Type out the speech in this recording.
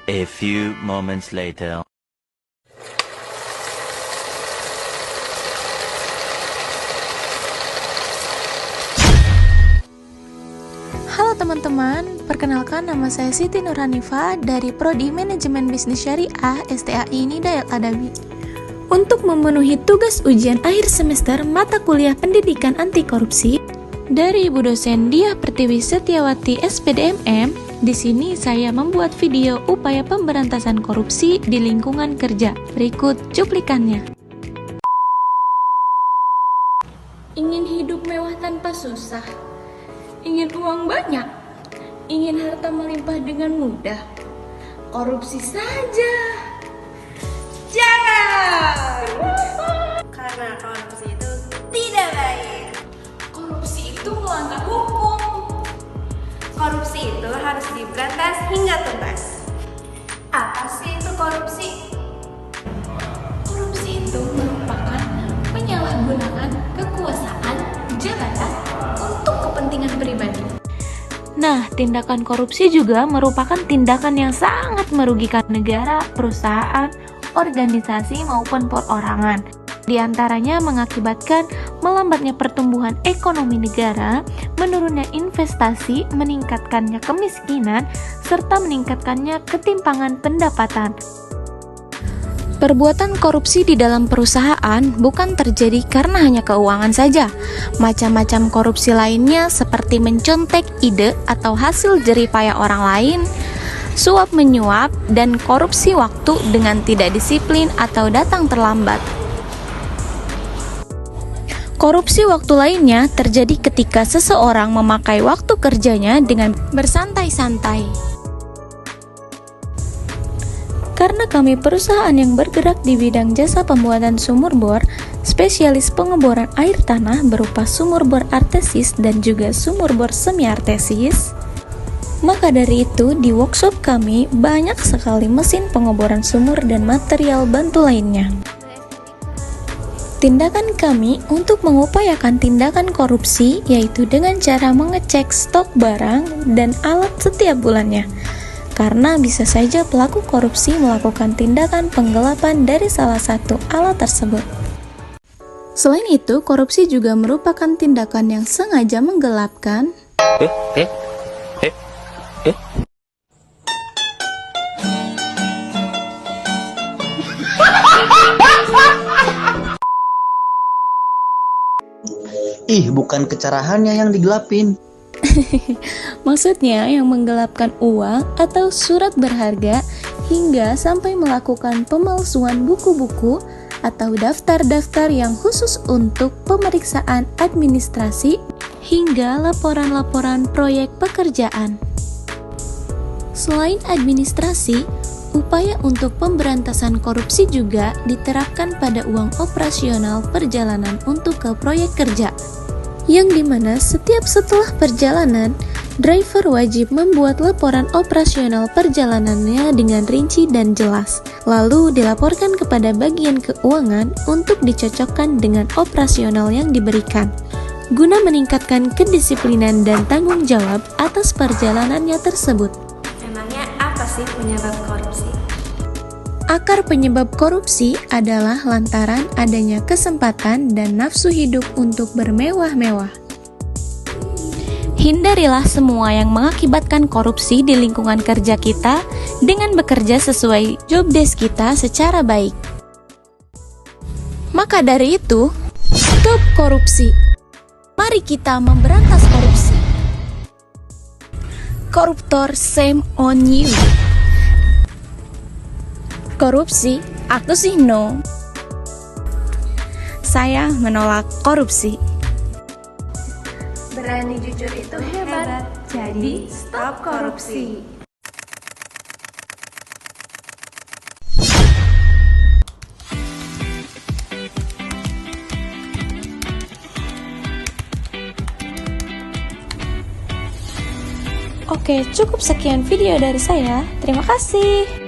A few moments later. Halo teman-teman, perkenalkan nama saya Siti Nurhanifa dari Prodi Manajemen Bisnis Syariah STAI Nidayat Adabi. Untuk memenuhi tugas ujian akhir semester mata kuliah Pendidikan Anti Korupsi dari Ibu dosen Diah Pertiwi Setiawati SPDMM, di sini saya membuat video upaya pemberantasan korupsi di lingkungan kerja. Berikut cuplikannya. Ingin hidup mewah tanpa susah, ingin uang banyak, ingin harta melimpah dengan mudah, korupsi saja. Jangan! Karena korupsi itu tidak baik. Korupsi itu melanggar hukum. Korupsi itu harus diberantas hingga tuntas. Apa sih itu korupsi? Korupsi itu merupakan penyalahgunaan kekuasaan jabatan untuk kepentingan pribadi. Nah, tindakan korupsi juga merupakan tindakan yang sangat merugikan negara, perusahaan, organisasi maupun perorangan. Di antaranya mengakibatkan melambatnya pertumbuhan ekonomi negara, menurunnya investasi, meningkatkannya kemiskinan, serta meningkatkannya ketimpangan pendapatan. Perbuatan korupsi di dalam perusahaan bukan terjadi karena hanya keuangan saja. Macam-macam korupsi lainnya seperti mencontek ide atau hasil jerih payah orang lain, suap menyuap, dan korupsi waktu dengan tidak disiplin atau datang terlambat. Korupsi waktu lainnya terjadi ketika seseorang memakai waktu kerjanya dengan bersantai-santai. Karena kami perusahaan yang bergerak di bidang jasa pembuatan sumur bor, spesialis pengeboran air tanah berupa sumur bor artesis dan juga sumur bor semi artesis, maka dari itu di workshop kami banyak sekali mesin pengeboran sumur dan material bantu lainnya. Tindakan kami untuk mengupayakan tindakan korupsi yaitu dengan cara mengecek stok barang dan alat setiap bulannya. Karena bisa saja pelaku korupsi melakukan tindakan penggelapan dari salah satu alat tersebut. Selain itu, korupsi juga merupakan tindakan yang sengaja menggelapkan bukan kecerahannya yang digelapin. Maksudnya yang menggelapkan uang atau surat berharga hingga sampai melakukan pemalsuan buku-buku atau daftar-daftar yang khusus untuk pemeriksaan administrasi hingga laporan-laporan proyek pekerjaan. Selain administrasi, upaya untuk pemberantasan korupsi juga diterapkan pada uang operasional perjalanan untuk ke proyek kerja, yang dimana setiap setelah perjalanan, driver wajib membuat laporan operasional perjalanannya dengan rinci dan jelas, lalu dilaporkan kepada bagian keuangan untuk dicocokkan dengan operasional yang diberikan, guna meningkatkan kedisiplinan dan tanggung jawab atas perjalanannya tersebut. Emangnya apa sih penyebab korupsi? Akar penyebab korupsi adalah lantaran adanya kesempatan dan nafsu hidup untuk bermewah-mewah. Hindarilah semua yang mengakibatkan korupsi di lingkungan kerja kita dengan bekerja sesuai job desk kita secara baik. Maka dari itu, stop korupsi. Mari kita memberantas korupsi. Koruptor, shame on you. Korupsi, aku sih no. Saya menolak korupsi. Berani jujur itu hebat. Jadi stop korupsi. Oke, cukup sekian video dari saya. Terima kasih.